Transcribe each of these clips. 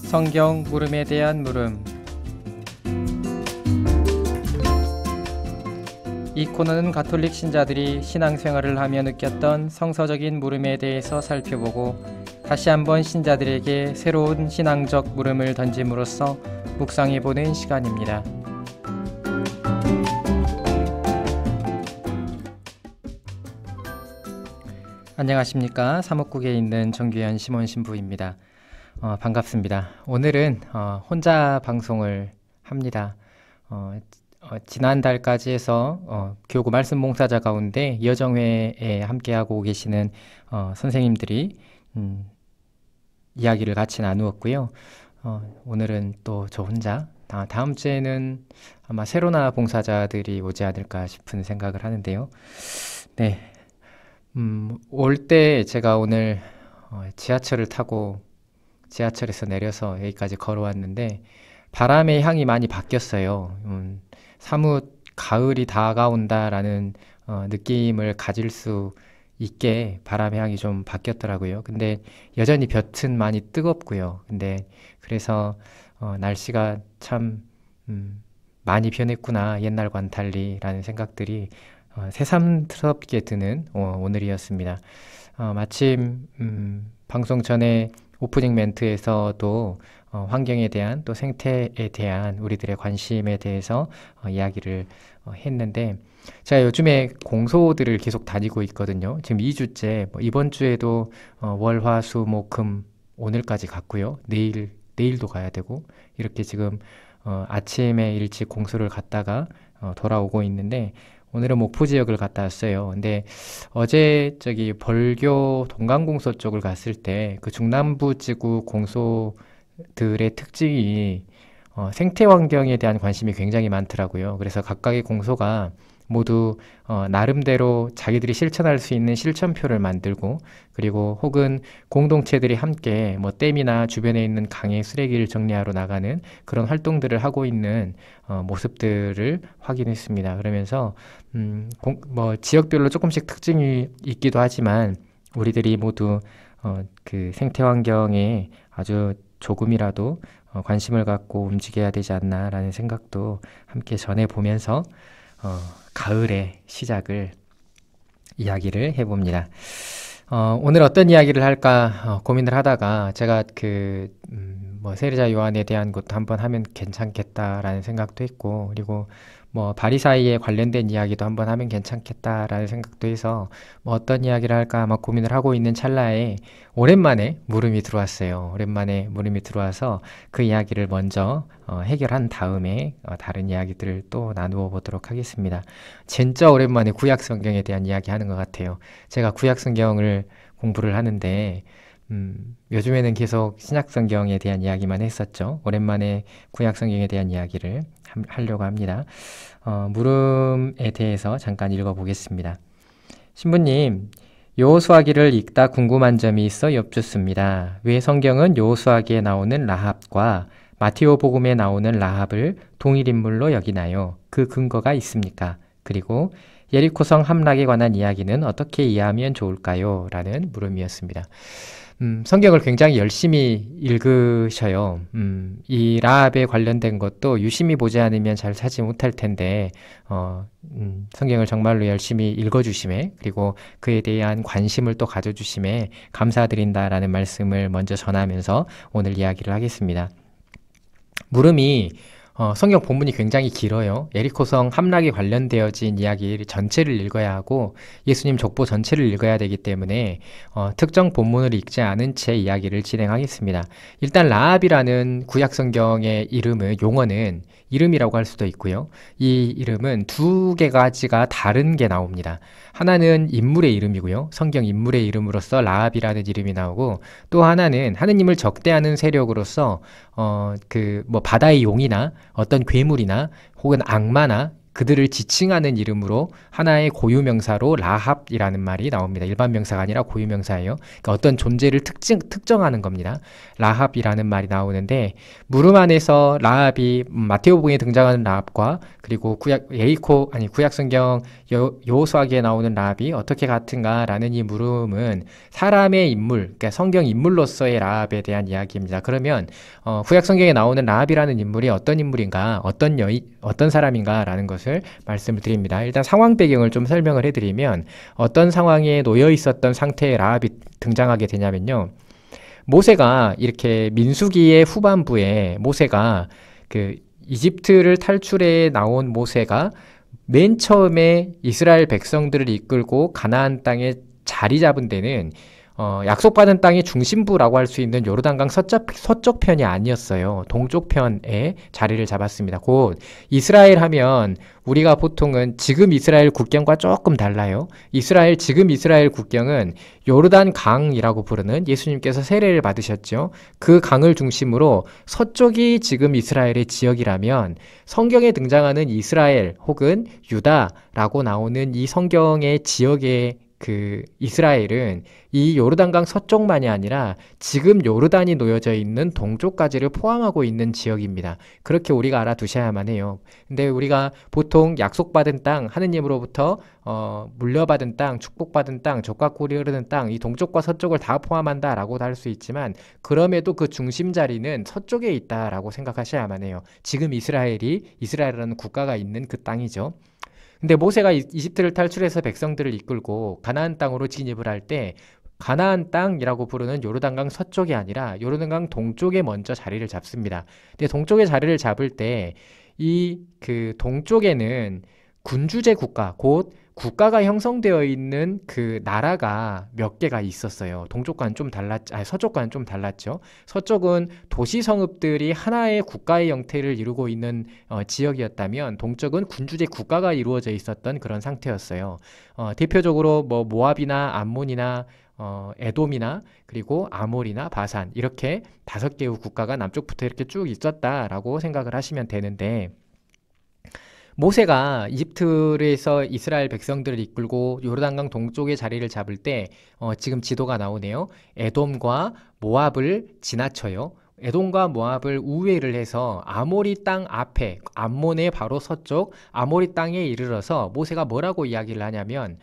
성경 물음에 대한 물음. 이 코너는 가톨릭 신자들이 신앙생활을 하며 느꼈던 성서적인 물음에 대해서 살펴보고 다시 한번 신자들에게 새로운 신앙적 물음을 던짐으로써 묵상해보는 시간입니다. 안녕하십니까. 사목국에 있는 정규현 시몬 신부입니다. 반갑습니다. 오늘은 혼자 방송을 합니다. 지난달까지 해서 교구 말씀 봉사자 가운데 여정회에 함께하고 계시는 선생님들이 이야기를 같이 나누었고요. 오늘은 또 저 혼자, 다음 주에는 아마 새로나 봉사자들이 오지 않을까 싶은 생각을 하는데요. 네, 올 때 제가 오늘 지하철을 타고 지하철에서 내려서 여기까지 걸어왔는데 바람의 향이 많이 바뀌었어요. 사뭇 가을이 다가온다라는 느낌을 가질 수 있게 바람의 향이 좀 바뀌었더라고요. 근데 여전히 볕은 많이 뜨겁고요. 근데 그래서 날씨가 참 많이 변했구나, 옛날과는 달리라는 생각들이 새삼스럽게 드는 오늘이었습니다. 마침 방송 전에 오프닝 멘트에서도 환경에 대한 또 생태에 대한 우리들의 관심에 대해서 이야기를 했는데, 제가 요즘에 공소들을 계속 다니고 있거든요. 지금 2주째, 이번 주에도 월, 화, 수, 목, 금, 오늘까지 갔고요. 내일도 가야 되고, 이렇게 지금 아침에 일찍 공소를 갔다가 돌아오고 있는데, 오늘은 목포 지역을 갔다 왔어요. 근데 어제 저기 벌교 동강공소 쪽을 갔을 때 그 중남부 지구 공소들의 특징이 생태 환경에 대한 관심이 굉장히 많더라고요. 그래서 각각의 공소가 모두 나름대로 자기들이 실천할 수 있는 실천표를 만들고, 그리고 혹은 공동체들이 함께 뭐 댐이나 주변에 있는 강의 쓰레기를 정리하러 나가는 그런 활동들을 하고 있는 모습들을 확인했습니다. 그러면서 뭐 지역별로 조금씩 특징이 있기도 하지만 우리들이 모두 그 생태 환경에 아주 조금이라도 관심을 갖고 움직여야 되지 않나라는 생각도 함께 전해보면서 가을의 시작을 이야기를 해봅니다. 오늘 어떤 이야기를 할까 고민을 하다가 제가 뭐 세례자 요한에 대한 것도 한번 하면 괜찮겠다라는 생각도 했고, 그리고 뭐 바리사이에 관련된 이야기도 한번 하면 괜찮겠다라는 생각도 해서 뭐 어떤 이야기를 할까 막 고민을 하고 있는 찰나에 오랜만에 물음이 들어왔어요. 오랜만에 물음이 들어와서 그 이야기를 먼저 해결한 다음에 다른 이야기들을 또 나누어 보도록 하겠습니다. 진짜 오랜만에 구약 성경에 대한 이야기 하는 것 같아요. 제가 구약 성경을 공부를 하는데 요즘에는 계속 신약 성경에 대한 이야기만 했었죠. 오랜만에 구약 성경에 대한 이야기를 하려고 합니다. 물음에 대해서 잠깐 읽어보겠습니다. 신부님, 여호수아기를 읽다 궁금한 점이 있어 엽죽습니다. 왜 성경은 여호수아기에 나오는 라합과 마테오 복음에 나오는 라합을 동일 인물로 여기나요? 그 근거가 있습니까? 그리고 예리코성 함락에 관한 이야기는 어떻게 이해하면 좋을까요? 라는 물음이었습니다. 성경을 굉장히 열심히 읽으셔요. 이 라합에 관련된 것도 유심히 보지 않으면 잘 찾지 못할 텐데, 성경을 정말로 열심히 읽어주심에, 그리고 그에 대한 관심을 또 가져주심에 감사드린다라는 말씀을 먼저 전하면서 오늘 이야기를 하겠습니다. 물음이 성경 본문이 굉장히 길어요. 예리코성 함락에 관련되어진 이야기 전체를 읽어야 하고 예수님 족보 전체를 읽어야 되기 때문에 특정 본문을 읽지 않은 채 이야기를 진행하겠습니다. 일단 라합이라는 구약 성경의 용어는 이름이라고 할 수도 있고요. 이 이름은 두 가지가 다른 게 나옵니다. 하나는 인물의 이름이고요. 성경 인물의 이름으로서 라합이라는 이름이 나오고, 또 하나는 하느님을 적대하는 세력으로서 뭐 바다의 용이나 어떤 괴물이나 혹은 악마나 그들을 지칭하는 이름으로 하나의 고유명사로 라합이라는 말이 나옵니다. 일반 명사가 아니라 고유명사예요. 그러니까 어떤 존재를 특정하는 겁니다. 라합이라는 말이 나오는데 물음 안에서 라합이 마테오복음에 등장하는 라합과 그리고 구약 성경 여호수아기에 나오는 라합이 어떻게 같은가라는 이 물음은 사람의 인물, 그러니까 성경 인물로서의 라합에 대한 이야기입니다. 그러면 구약 성경에 나오는 라합이라는 인물이 어떤 인물인가, 어떤 사람인가라는 것을 말씀을 드립니다. 일단 상황 배경을 좀 설명을 해드리면 어떤 상황에 놓여 있었던 상태의 라합이 등장하게 되냐면요. 모세가 이렇게 민수기의 후반부에 모세가 그 이집트를 탈출해 나온 모세가 맨 처음에 이스라엘 백성들을 이끌고 가나안 땅에 자리 잡은 데는 약속받은 땅의 중심부라고 할 수 있는 요르단강 서쪽 편이 아니었어요. 동쪽 편에 자리를 잡았습니다. 곧 이스라엘 하면 우리가 보통은 지금 이스라엘 국경과 조금 달라요. 지금 이스라엘 국경은 요르단 강이라고 부르는 예수님께서 세례를 받으셨죠. 그 강을 중심으로 서쪽이 지금 이스라엘의 지역이라면 성경에 등장하는 이스라엘 혹은 유다라고 나오는 이 성경의 지역의 그 이스라엘은 이 요르단강 서쪽만이 아니라 지금 요르단이 놓여져 있는 동쪽까지를 포함하고 있는 지역입니다. 그렇게 우리가 알아두셔야만 해요. 근데 우리가 보통 약속받은 땅, 하느님으로부터 물려받은 땅, 축복받은 땅, 젖과 꿀이 흐르는 땅, 이 동쪽과 서쪽을 다 포함한다라고도 할 수 있지만 그럼에도 그 중심 자리는 서쪽에 있다라고 생각하셔야만 해요. 지금 이스라엘이라는 국가가 있는 그 땅이죠. 근데 모세가 이집트를 탈출해서 백성들을 이끌고 가나안 땅으로 진입을 할 때 가나안 땅이라고 부르는 요르단강 서쪽이 아니라 요르단강 동쪽에 먼저 자리를 잡습니다. 근데 동쪽에 자리를 잡을 때 그 동쪽에는 군주제 국가, 곧 국가가 형성되어 있는 그 나라가 몇 개가 있었어요. 서쪽과는 좀 달랐죠. 서쪽은 도시 성읍들이 하나의 국가의 형태를 이루고 있는 지역이었다면 동쪽은 군주제 국가가 이루어져 있었던 그런 상태였어요. 대표적으로 뭐 모압이나 암몬이나 에돔이나 그리고 아몰이나 바산 이렇게 5개의 국가가 남쪽부터 이렇게 쭉 있었다라고 생각을 하시면 되는데 모세가 이집트에서 이스라엘 백성들을 이끌고 요르단강 동쪽에 자리를 잡을 때 지금 지도가 나오네요. 에돔과 모압을 지나쳐요. 에돔과 모압을 우회를 해서 아모리 땅 앞에 암몬의 바로 서쪽 아모리 땅에 이르러서 모세가 뭐라고 이야기를 하냐면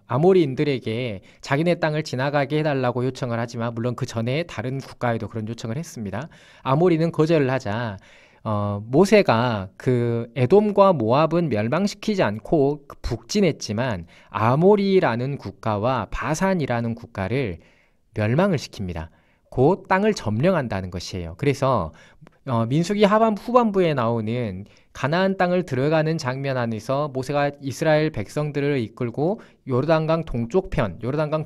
아모리인들에게 자기네 땅을 지나가게 해달라고 요청을 하지만 물론 그 전에 다른 국가에도 그런 요청을 했습니다. 아모리는 거절을 하자 모세가 그 에돔과 모압은 멸망시키지 않고 북진했지만 아모리라는 국가와 바산이라는 국가를 멸망을 시킵니다. 그 땅을 점령한다는 것이에요. 그래서 민수기 후반부에 나오는 가나안 땅을 들어가는 장면 안에서 모세가 이스라엘 백성들을 이끌고 요르단강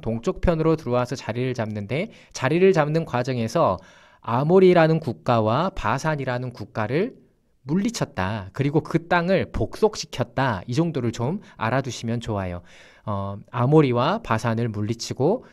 동쪽편으로 들어와서 자리를 잡는데 자리를 잡는 과정에서 아모리라는 국가와 바산이라는 국가를 물리쳤다. 그리고 그 땅을 복속시켰다. 이 정도를 좀 알아두시면 좋아요. 아모리와 바산을 물리치고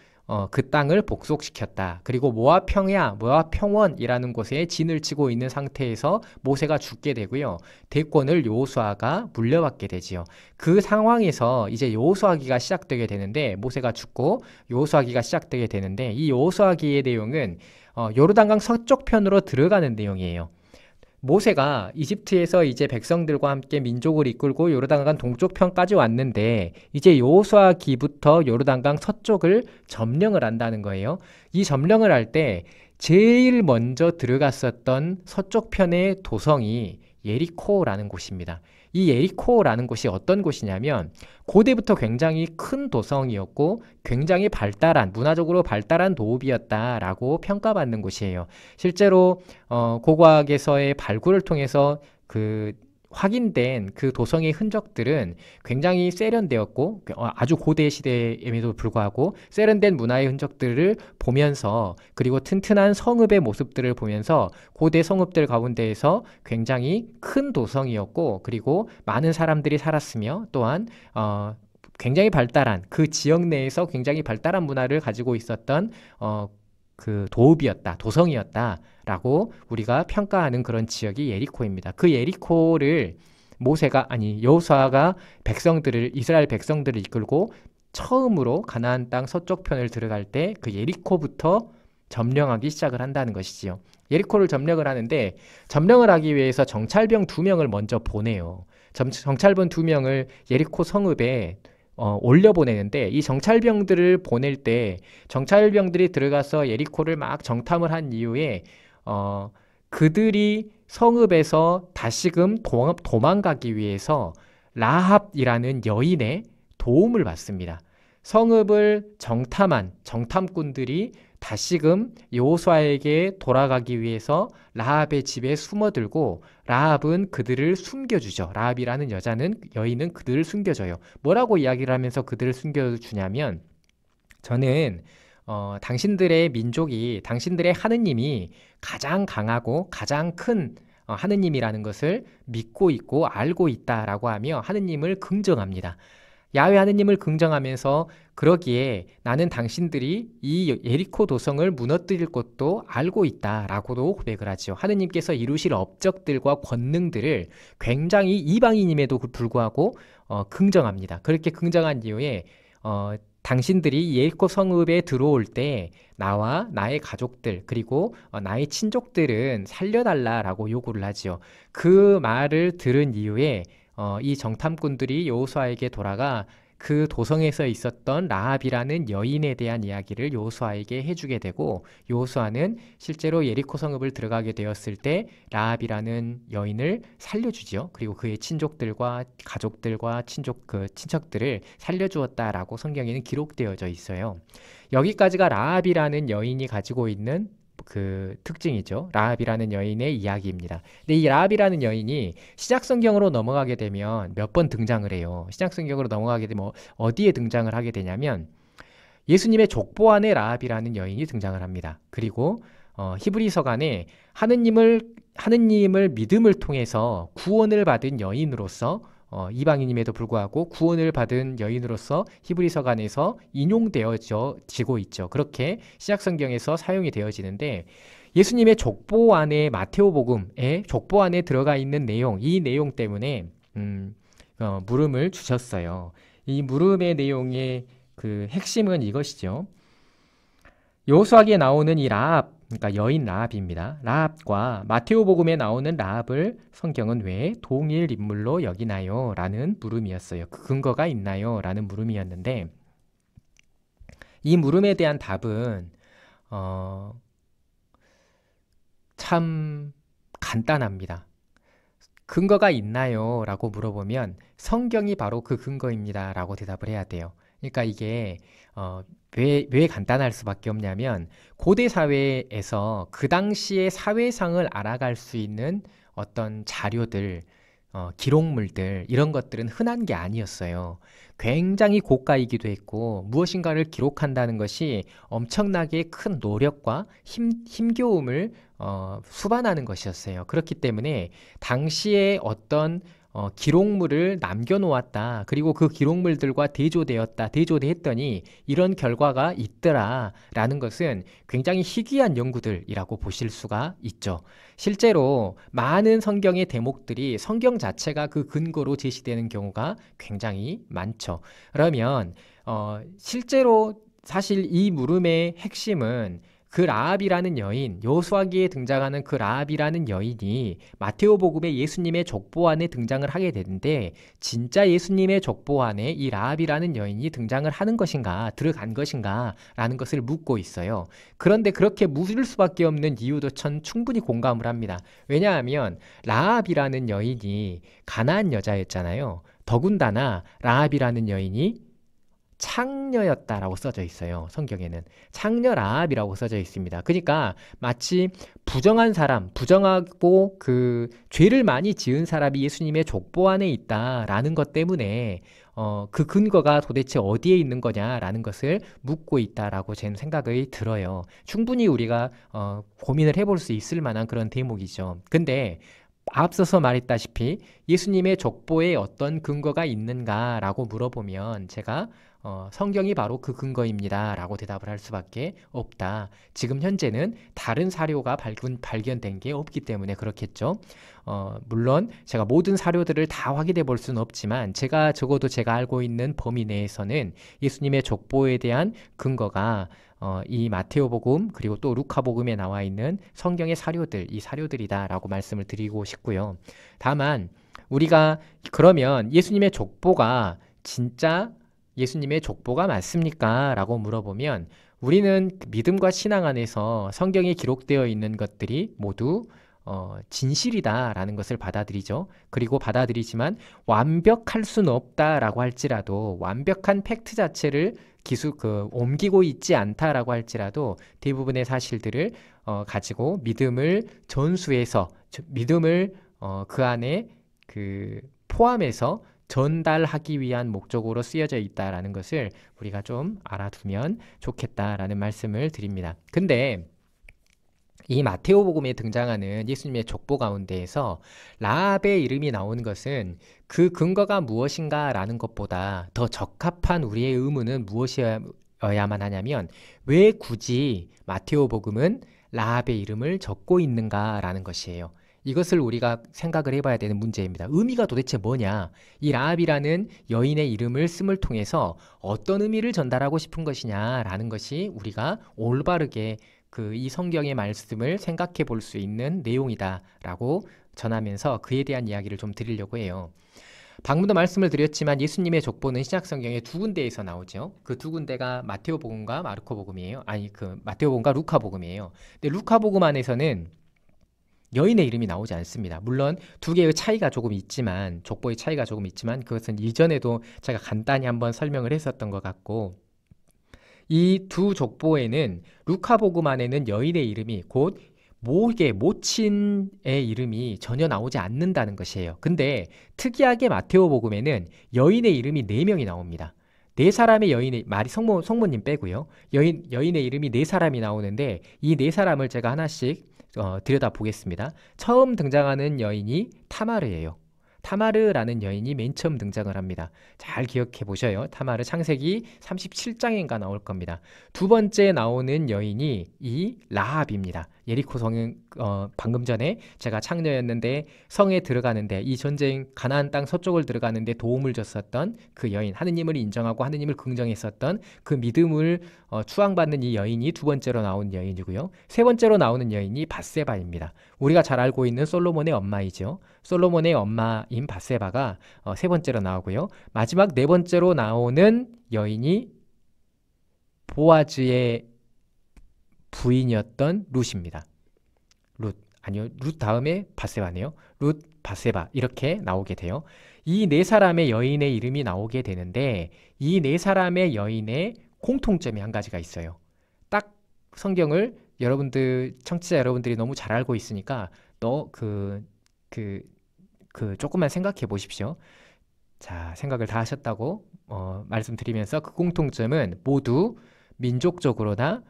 그 땅을 복속시켰다. 그리고 모압 평원이라는 곳에 진을 치고 있는 상태에서 모세가 죽게 되고요. 대권을 여호수아가 물려받게 되지요. 그 상황에서 이제 여호수아기가 시작되게 되는데 모세가 죽고 여호수아기가 시작되게 되는데 이 여호수아기의 내용은 요르단강 서쪽편으로 들어가는 내용이에요. 모세가 이집트에서 이제 백성들과 함께 민족을 이끌고 요르단강 동쪽편까지 왔는데 이제 여호수아기부터 요르단강 서쪽을 점령을 한다는 거예요. 이 점령을 할 때 제일 먼저 들어갔었던 서쪽편의 도성이 예리코라는 곳입니다. 이 예리코라는 곳이 어떤 곳이냐면 고대부터 굉장히 큰 도성이었고 굉장히 문화적으로 발달한 도읍이었다라고 평가받는 곳이에요. 실제로 고고학에서의 발굴을 통해서 확인된 그 도성의 흔적들은 굉장히 세련되었고 아주 고대 시대임에도 불구하고 세련된 문화의 흔적들을 보면서 그리고 튼튼한 성읍의 모습들을 보면서 고대 성읍들 가운데에서 굉장히 큰 도성이었고 그리고 많은 사람들이 살았으며 또한 굉장히 발달한 그 지역 내에서 굉장히 발달한 문화를 가지고 있었던 그 도읍이었다, 도성이었다라고 우리가 평가하는 그런 지역이 예리코입니다. 그 예리코를 여호수아가 이스라엘 백성들을 이끌고 처음으로 가나안 땅 서쪽 편을 들어갈 때 그 예리코부터 점령하기 시작을 한다는 것이지요. 예리코를 점령을 하는데 점령을 하기 위해서 정찰병 2명을 먼저 보내요. 정찰병 2명을 예리코 성읍에 올려보내는데 이 정찰병들을 보낼 때 정찰병들이 들어가서 예리코를 막 정탐을 한 이후에 그들이 성읍에서 다시금 도망가기 위해서 라합이라는 여인의 도움을 받습니다. 성읍을 정탐한 정탐꾼들이 다시금 여호수아에게 돌아가기 위해서 라합의 집에 숨어들고 라합은 그들을 숨겨주죠. 라합이라는 여인은 그들을 숨겨줘요. 뭐라고 이야기를 하면서 그들을 숨겨주냐면 저는 당신들의 민족이 당신들의 하느님이 가장 강하고 가장 큰 하느님이라는 것을 믿고 있고 알고 있다라고 하며 하느님을 긍정합니다. 야훼 하느님을 긍정하면서 그러기에 나는 당신들이 이 예리코 도성을 무너뜨릴 것도 알고 있다라고도 고백을 하죠. 하느님께서 이루실 업적들과 권능들을 굉장히 이방인임에도 불구하고 긍정합니다. 그렇게 긍정한 이후에 당신들이 예리코 성읍에 들어올 때 나와 나의 가족들 그리고 나의 친족들은 살려달라라고 요구를 하지요. 그 말을 들은 이후에 이 정탐꾼들이 여호수아에게 돌아가 그 도성에서 있었던 라합이라는 여인에 대한 이야기를 여호수아에게 해주게 되고 여호수아는 실제로 예리코 성읍을 들어가게 되었을 때 라합이라는 여인을 살려주지요. 그리고 그의 친족들과 가족들과 친척들을 살려주었다라고 성경에는 기록되어져 있어요. 여기까지가 라합이라는 여인이 가지고 있는 그 특징이죠. 라합이라는 여인의 이야기입니다. 근데 이 라합이라는 여인이 신약성경으로 넘어가게 되면 몇 번 등장을 해요. 신약성경으로 넘어가게 되면 어디에 등장을 하게 되냐면 예수님의 족보 안에 라합이라는 여인이 등장을 합니다. 그리고 히브리서간에 하느님을 믿음을 통해서 구원을 받은 여인으로서 이방인임에도 불구하고 구원을 받은 여인으로서 히브리서간에서 인용되어지고 있죠. 그렇게 신약성경에서 사용이 되어지는데 예수님의 족보 안에 마테오복음의 족보 안에 들어가 있는 이 내용 때문에 물음을 주셨어요. 이 물음의 내용의 그 핵심은 이것이죠. 여호수아기에 나오는 이 라합, 그러니까 여인 라합입니다. 라합과 마테오복음에 나오는 라합을 성경은 왜 동일 인물로 여기나요? 라는 물음이었어요. 그 근거가 있나요? 라는 물음이었는데 이 물음에 대한 답은 참 간단합니다. 근거가 있나요? 라고 물어보면 성경이 바로 그 근거입니다. 라고 대답을 해야 돼요. 그러니까 이게 왜 간단할 수밖에 없냐면 고대 사회에서 그 당시의 사회상을 알아갈 수 있는 어떤 자료들, 기록물들 이런 것들은 흔한 게 아니었어요. 굉장히 고가이기도 했고 무엇인가를 기록한다는 것이 엄청나게 큰 노력과 힘겨움을 수반하는 것이었어요. 그렇기 때문에 당시에 어떤 기록물을 남겨놓았다. 그리고 그 기록물들과 대조되었더니 이런 결과가 있더라라는 것은 굉장히 희귀한 연구들이라고 보실 수가 있죠. 실제로 많은 성경의 대목들이 성경 자체가 그 근거로 제시되는 경우가 굉장히 많죠. 그러면 실제로 사실 이 물음의 핵심은 그 라합이라는 여인, 여호수아기에 등장하는 그 라합이라는 여인이 마테오복음의 예수님의 족보 안에 등장을 하게 되는데 진짜 예수님의 족보 안에 이 라합이라는 여인이 등장을 하는 것인가, 들어간 것인가 라는 것을 묻고 있어요. 그런데 그렇게 물을 수밖에 없는 이유도 전 충분히 공감을 합니다. 왜냐하면 라합이라는 여인이 가나안 여자였잖아요. 더군다나 라합이라는 여인이 창녀였다라고 써져 있어요. 성경에는 창녀 라합이라고 써져 있습니다. 그러니까 마치 부정한 사람, 부정하고 그 죄를 많이 지은 사람이 예수님의 족보 안에 있다라는 것 때문에 그 근거가 도대체 어디에 있는 거냐라는 것을 묻고 있다라고 저는 생각이 들어요. 충분히 우리가 고민을 해볼 수 있을 만한 그런 대목이죠. 근데 앞서서 말했다시피 예수님의 족보에 어떤 근거가 있는가라고 물어보면 제가 성경이 바로 그 근거입니다 라고 대답을 할 수밖에 없다. 지금 현재는 다른 사료가 발견된 게 없기 때문에 그렇겠죠. 물론 제가 모든 사료들을 다 확인해 볼 수는 없지만 적어도 제가 알고 있는 범위 내에서는 예수님의 족보에 대한 근거가 이 마테오복음 그리고 또 루카복음에 나와 있는 성경의 사료들, 이 사료들이다라고 말씀을 드리고 싶고요. 다만 우리가 그러면 예수님의 족보가 진짜 예수님의 족보가 맞습니까? 라고 물어보면 우리는 믿음과 신앙 안에서 성경에 기록되어 있는 것들이 모두 진실이다라는 것을 받아들이죠. 그리고 받아들이지만 완벽할 수는 없다라고 할지라도 완벽한 팩트 자체를 옮기고 있지 않다라고 할지라도 대부분의 사실들을 가지고 믿음을 전수해서 믿음을 그 안에 포함해서 전달하기 위한 목적으로 쓰여져 있다라는 것을 우리가 좀 알아두면 좋겠다라는 말씀을 드립니다. 근데 이 마테오복음에 등장하는 예수님의 족보 가운데에서 라합의 이름이 나오는 것은 그 근거가 무엇인가라는 것보다 더 적합한 우리의 의문은 무엇이어야만 하냐면 왜 굳이 마테오복음은 라합의 이름을 적고 있는가라는 것이에요. 이것을 우리가 생각을 해봐야 되는 문제입니다. 의미가 도대체 뭐냐? 이 라합이라는 여인의 이름을 씀을 통해서 어떤 의미를 전달하고 싶은 것이냐라는 것이 우리가 올바르게 이 성경의 말씀을 생각해 볼 수 있는 내용이다라고 전하면서 그에 대한 이야기를 좀 드리려고 해요. 방금도 말씀을 드렸지만 예수님의 족보는 신약성경에 두 군데에서 나오죠. 그 두 군데가 마테오복음과 마르코복음이에요. 마테오복음과 루카복음이에요. 근데 루카복음 안에서는 여인의 이름이 나오지 않습니다. 물론 두 개의 차이가 조금 있지만 족보의 차이가 조금 있지만 그것은 이전에도 제가 간단히 한번 설명을 했었던 것 같고 이 두 족보에는 루카복음 안에는 여인의 이름이 곧 모친의 이름이 전혀 나오지 않는다는 것이에요. 근데 특이하게 마테오복음에는 여인의 이름이 4명이 나옵니다. 4사람의 여인의 성모님 빼고요. 여인의 이름이 4사람이 나오는데 이 4사람을 제가 하나씩 들여다 보겠습니다. 처음 등장하는 여인이 타마르예요. 타마르라는 여인이 맨 처음 등장을 합니다. 잘 기억해 보셔요. 타마르 창세기 37장인가 나올 겁니다. 두 번째 나오는 여인이 이 라합입니다. 예리코 성은 방금 전에 제가 창녀였는데 성에 들어가는데 이 전쟁 가나안 땅 서쪽을 들어가는데 도움을 줬었던 그 여인, 하느님을 인정하고 하느님을 긍정했었던 그 믿음을 추앙받는 이 여인이 두 번째로 나온 여인이고요. 세 번째로 나오는 여인이 밧세바입니다. 우리가 잘 알고 있는 솔로몬의 엄마이죠. 솔로몬의 엄마인 밧세바가 세 번째로 나오고요. 마지막 네 번째로 나오는 여인이 보아즈의 부인이었던 룻입니다. 룻 다음에 밧세바네요. 룻, 밧세바 이렇게 나오게 돼요. 이 4사람의 여인의 이름이 나오게 되는데 이 4사람의 여인의 공통점이 한 가지가 있어요. 딱 성경을 청취자 여러분들이 너무 잘 알고 있으니까 조금만 생각해 보십시오. 자, 생각을 다 하셨다고 말씀드리면서 그 공통점은 모두 민족적으로나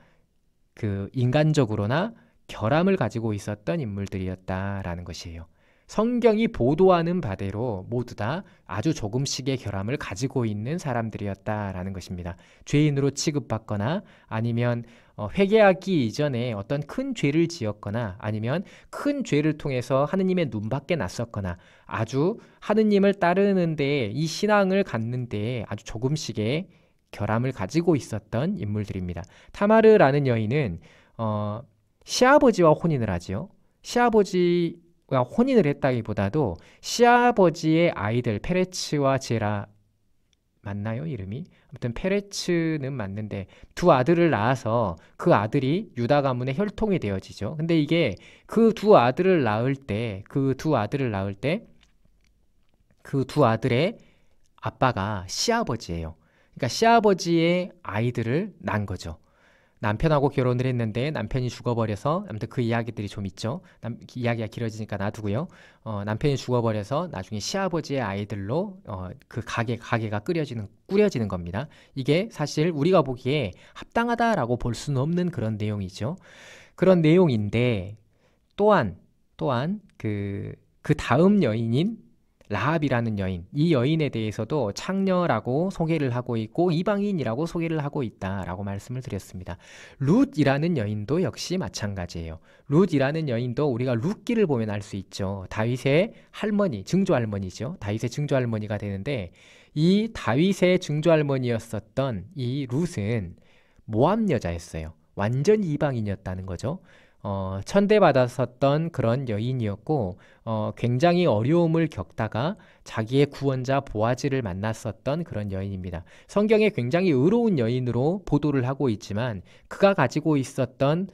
인간적으로나 결함을 가지고 있었던 인물들이었다라는 것이에요. 성경이 보도하는 바대로 모두 다 아주 조금씩의 결함을 가지고 있는 사람들이었다라는 것입니다. 죄인으로 취급받거나 아니면 회개하기 이전에 어떤 큰 죄를 지었거나 아니면 큰 죄를 통해서 하느님의 눈밖에 났었거나 아주 하느님을 따르는데 이 신앙을 갖는데 아주 조금씩의 결함을 가지고 있었던 인물들입니다. 타마르라는 여인은 시아버지와 혼인을 하지요. 시아버지와 혼인을 했다기보다도 시아버지의 아이들 페레츠와 제라 맞나요? 이름이? 아무튼 페레츠는 맞는데 두 아들을 낳아서 그 아들이 유다 가문의 혈통이 되어지죠. 근데 이게 그 두 아들을 낳을 때 그 두 아들의 아빠가 시아버지예요. 그러니까 시아버지의 아이들을 낳은 거죠. 남편하고 결혼을 했는데 남편이 죽어버려서 아무튼 그 이야기들이 좀 있죠. 이야기가 길어지니까 놔두고요. 남편이 죽어버려서 나중에 시아버지의 아이들로 그 가게가 꾸려지는 겁니다. 이게 사실 우리가 보기에 합당하다라고 볼 수는 없는 그런 내용이죠. 그런 내용인데 또한 그 다음 여인인 라합이라는 여인, 이 여인에 대해서도 창녀라고 소개를 하고 있고 이방인이라고 소개를 하고 있다라고 말씀을 드렸습니다. 룻이라는 여인도 역시 마찬가지예요. 룻이라는 여인도 우리가 룻기를 보면 알 수 있죠. 다윗의 할머니, 증조할머니죠. 다윗의 증조할머니가 되는데 이 다윗의 증조할머니였었던 이 룻은 모압 여자였어요. 완전 이방인이었다는 거죠. 천대받았었던 그런 여인이었고 굉장히 어려움을 겪다가 자기의 구원자 보아즈를 만났었던 그런 여인입니다. 성경에 굉장히 의로운 여인으로 보도를 하고 있지만 그가 가지고 있었던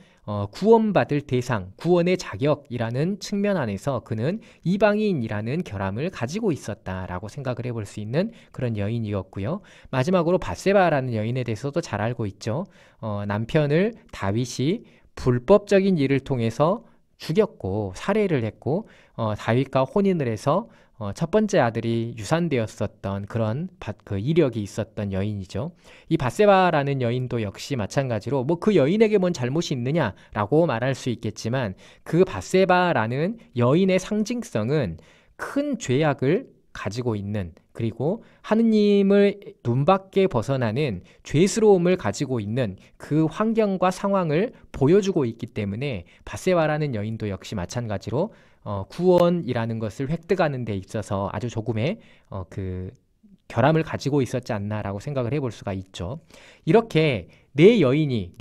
구원받을 대상, 구원의 자격이라는 측면 안에서 그는 이방인이라는 결함을 가지고 있었다라고 생각을 해볼 수 있는 그런 여인이었고요. 마지막으로 밧세바라는 여인에 대해서도 잘 알고 있죠. 남편을 다윗이 불법적인 일을 통해서 죽였고 살해를 했고 다윗과 혼인을 해서 첫 번째 아들이 유산되었었던 그런 그 이력이 있었던 여인이죠. 이 밧세바라는 여인도 역시 마찬가지로 뭐 그 여인에게 뭔 잘못이 있느냐라고 말할 수 있겠지만 그 밧세바라는 여인의 상징성은 큰 죄악을 가지고 있는, 그리고 하느님을 눈밖에 벗어나는 죄스러움을 가지고 있는 그 환경과 상황을 보여주고 있기 때문에 밧세바라는 여인도 역시 마찬가지로 구원이라는 것을 획득하는 데 있어서 아주 조금의 그 결함을 가지고 있었지 않나라고 생각을 해볼 수가 있죠. 이렇게 네 여인이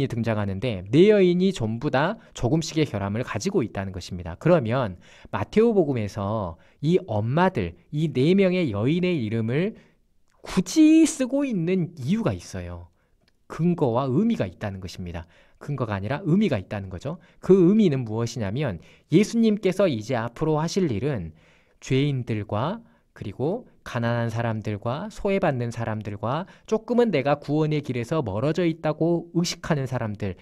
등장하는데 네 여인이 전부 다 조금씩의 결함을 가지고 있다는 것입니다. 그러면 마테오복음에서 이 엄마들, 이 네 명의 여인의 이름을 굳이 쓰고 있는 이유가 있어요. 근거와 의미가 있다는 것입니다. 근거가 아니라 의미가 있다는 거죠. 그 의미는 무엇이냐면 예수님께서 이제 앞으로 하실 일은 죄인들과 그리고 가난한 사람들과 소외받는 사람들과 조금은 내가 구원의 길에서 멀어져 있다고 의식하는 사람들,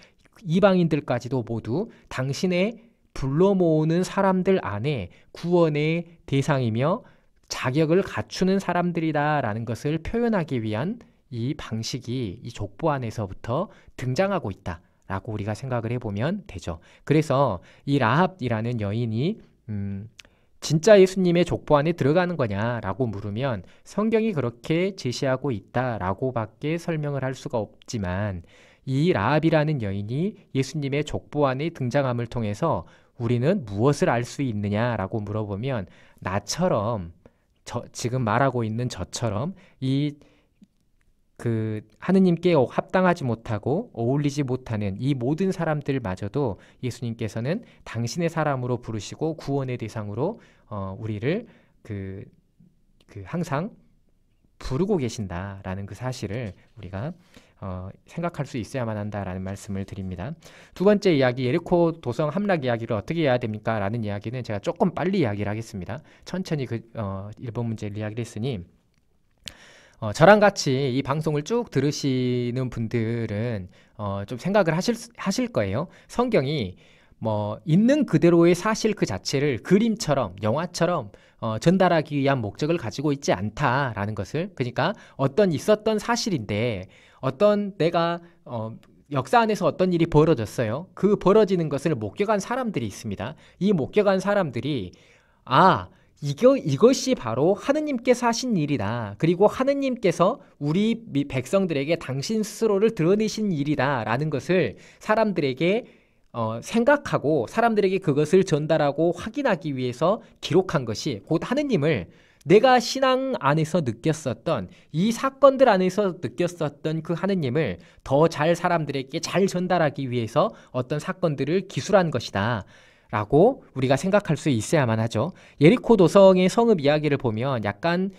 이방인들까지도 모두 당신의 불러 모으는 사람들 안에 구원의 대상이며 자격을 갖추는 사람들이다라는 것을 표현하기 위한 이 방식이 이 족보 안에서부터 등장하고 있다라고 우리가 생각을 해보면 되죠. 그래서 이 라합이라는 여인이 진짜 예수님의 족보 안에 들어가는 거냐라고 물으면 성경이 그렇게 제시하고 있다라고밖에 설명을 할 수가 없지만 이 라합이라는 여인이 예수님의 족보 안에 등장함을 통해서 우리는 무엇을 알 수 있느냐라고 물어보면 나처럼 지금 말하고 있는 저처럼 그 하느님께 합당하지 못하고 어울리지 못하는 이 모든 사람들마저도 예수님께서는 당신의 사람으로 부르시고 구원의 대상으로 우리를 항상 부르고 계신다라는 그 사실을 우리가 생각할 수 있어야만 한다라는 말씀을 드립니다. 두 번째 이야기, 예리코 도성 함락 이야기를 어떻게 해야 됩니까? 라는 이야기는 제가 조금 빨리 이야기를 하겠습니다. 천천히 1번 문제를 이야기를 했으니 저랑 같이 이 방송을 쭉 들으시는 분들은 좀 생각을 하실 거예요. 성경이 뭐 있는 그대로의 사실 그 자체를 그림처럼 영화처럼 전달하기 위한 목적을 가지고 있지 않다라는 것을, 그러니까 어떤 있었던 사실인데 내가 역사 안에서 어떤 일이 벌어졌어요. 그 벌어지는 것을 목격한 사람들이 있습니다. 이 목격한 사람들이 이것이 바로 하느님께서 하신 일이다. 그리고 하느님께서 우리 백성들에게 당신 스스로를 드러내신 일이다. 라는 것을 사람들에게 생각하고 사람들에게 그것을 전달하고 확인하기 위해서 기록한 것이 곧 하느님을 내가 신앙 안에서 느꼈었던 이 사건들 안에서 느꼈었던 그 하느님을 더 잘 사람들에게 잘 전달하기 위해서 어떤 사건들을 기술한 것이다 라고 우리가 생각할 수 있어야만 하죠. 예리코 도성의 성읍 이야기를 보면 약간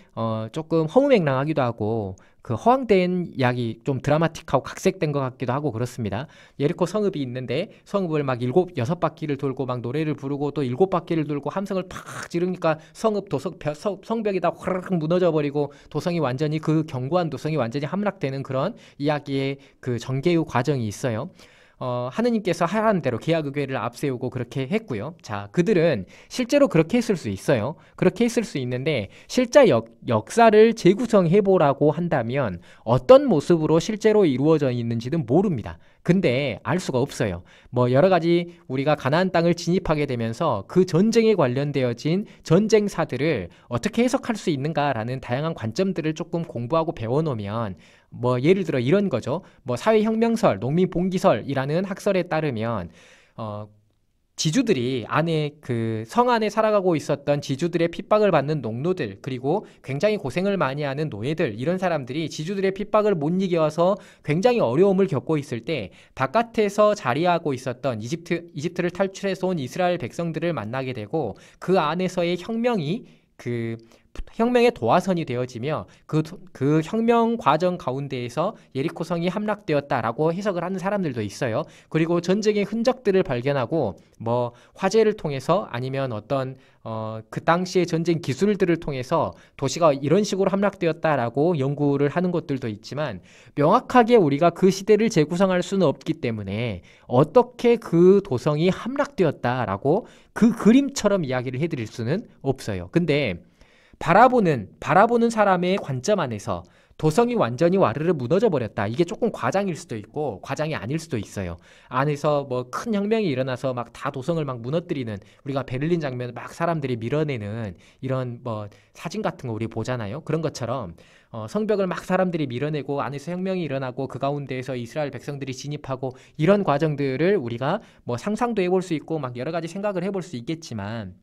조금 허무맹랑하기도 하고 그 허황된 이야기, 좀 드라마틱하고 각색된 것 같기도 하고 그렇습니다. 예리코 성읍이 있는데 성읍을 막 6바퀴를 돌고 막 노래를 부르고 또 7바퀴를 돌고 함성을 팍 지르니까 성벽이 다 화르륵 무너져 버리고 도성이 완전히, 그 견고한 도성이 완전히 함락되는 그런 이야기의 그 전개의 과정이 있어요. 하느님께서 하라는 대로 계약의궤를 앞세우고 그렇게 했고요. 자, 그들은 실제로 그렇게 했을 수 있어요. 그렇게 했을 수 있는데 실제 역사를 재구성해보라고 한다면 어떤 모습으로 실제로 이루어져 있는지는 모릅니다. 근데 알 수가 없어요. 뭐 여러 가지 우리가 가나안 땅을 진입하게 되면서 그 전쟁에 관련되어진 전쟁사들을 어떻게 해석할 수 있는가라는 다양한 관점들을 조금 공부하고 배워놓으면 뭐 예를 들어 이런 거죠. 뭐 사회혁명설, 농민봉기설이라는 학설에 따르면 지주들이 그 성 안에 살아가고 있었던 지주들의 핍박을 받는 농노들, 그리고 굉장히 고생을 많이 하는 노예들, 이런 사람들이 지주들의 핍박을 못 이겨서 굉장히 어려움을 겪고 있을 때 바깥에서 자리하고 있었던 이집트를 탈출해서 온 이스라엘 백성들을 만나게 되고 그 안에서의 혁명의 도화선이 되어지며 그 혁명 과정 가운데에서 예리코성이 함락되었다라고 해석을 하는 사람들도 있어요. 그리고 전쟁의 흔적들을 발견하고 뭐 화재를 통해서 아니면 어떤 그 당시의 전쟁 기술들을 통해서 도시가 이런 식으로 함락되었다라고 연구를 하는 것들도 있지만 명확하게 우리가 그 시대를 재구성할 수는 없기 때문에 어떻게 그 도성이 함락되었다라고 그 그림처럼 이야기를 해드릴 수는 없어요. 근데 바라보는 사람의 관점 안에서 도성이 완전히 와르르 무너져 버렸다. 이게 조금 과장일 수도 있고 과장이 아닐 수도 있어요. 안에서 뭐 큰 혁명이 일어나서 막 다 도성을 막 무너뜨리는, 우리가 베를린 장면 막 사람들이 밀어내는 이런 뭐 사진 같은 거 우리 보잖아요. 그런 것처럼 성벽을 막 사람들이 밀어내고 안에서 혁명이 일어나고 그 가운데에서 이스라엘 백성들이 진입하고 이런 과정들을 우리가 뭐 상상도 해볼 수 있고 막 여러 가지 생각을 해볼 수 있겠지만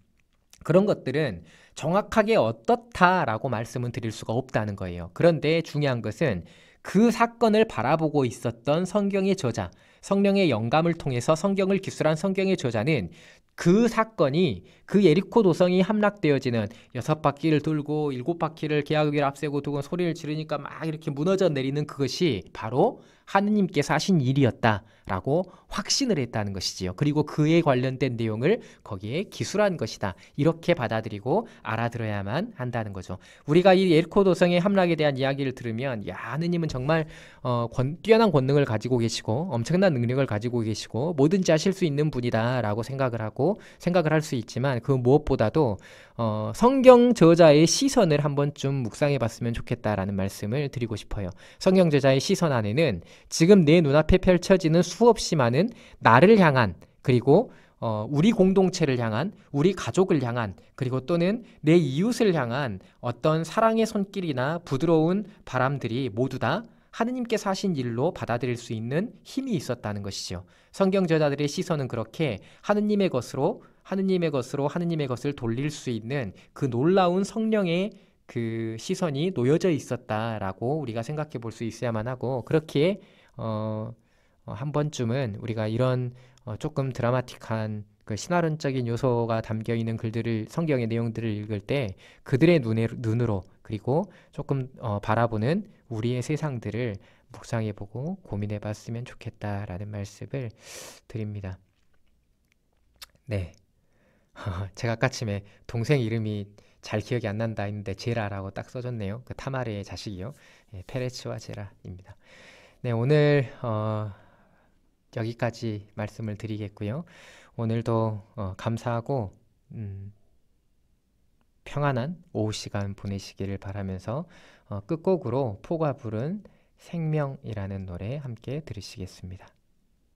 그런 것들은 정확하게 어떻다라고 말씀은 드릴 수가 없다는 거예요. 그런데 중요한 것은 그 사건을 바라보고 있었던 성경의 저자, 성령의 영감을 통해서 성경을 기술한 성경의 저자는 그 사건이 그 예리코 도성이 함락되어지는 6바퀴를 돌고 7바퀴를 계약을 앞세고 두고 소리를 지르니까 막 이렇게 무너져 내리는 그것이 바로 하느님께서 하신 일이었다라고 확신을 했다는 것이지요. 그리고 그에 관련된 내용을 거기에 기술한 것이다. 이렇게 받아들이고 알아들어야만 한다는 거죠. 우리가 이 예리코 도성의 함락에 대한 이야기를 들으면 야, 하느님은 정말 뛰어난 권능을 가지고 계시고 엄청난 능력을 가지고 계시고 뭐든지 하실 수 있는 분이다라고 생각을 할 수 있지만 그 무엇보다도 성경 저자의 시선을 한번 좀 묵상해 봤으면 좋겠다라는 말씀을 드리고 싶어요. 성경 저자의 시선 안에는 지금 내 눈앞에 펼쳐지는 수없이 많은 나를 향한, 그리고 우리 공동체를 향한, 우리 가족을 향한, 그리고 또는 내 이웃을 향한 어떤 사랑의 손길이나 부드러운 바람들이 모두 다 하느님께서 하신 일로 받아들일 수 있는 힘이 있었다는 것이죠. 성경 저자들의 시선은 그렇게 하느님의 것으로 하느님의 것을 돌릴 수 있는 그 놀라운 성령의 그 시선이 놓여져 있었다라고 우리가 생각해 볼 수 있어야만 하고, 그렇게 한 번쯤은 우리가 이런 조금 드라마틱한 그 신화론적인 요소가 담겨 있는 글들을, 성경의 내용들을 읽을 때 그들의 눈으로 그리고 조금 바라보는 우리의 세상들을 묵상해보고 고민해봤으면 좋겠다라는 말씀을 드립니다. 네. 제가 아까쯤에 동생 이름이 잘 기억이 안 난다 했는데 제라라고 딱 써줬네요. 그 타마르의 자식이요. 예, 페레츠와 제라입니다. 네, 오늘 여기까지 말씀을 드리겠고요. 오늘도 감사하고 평안한 오후 시간 보내시기를 바라면서 끝곡으로 포가 부른 생명이라는 노래 함께 들으시겠습니다.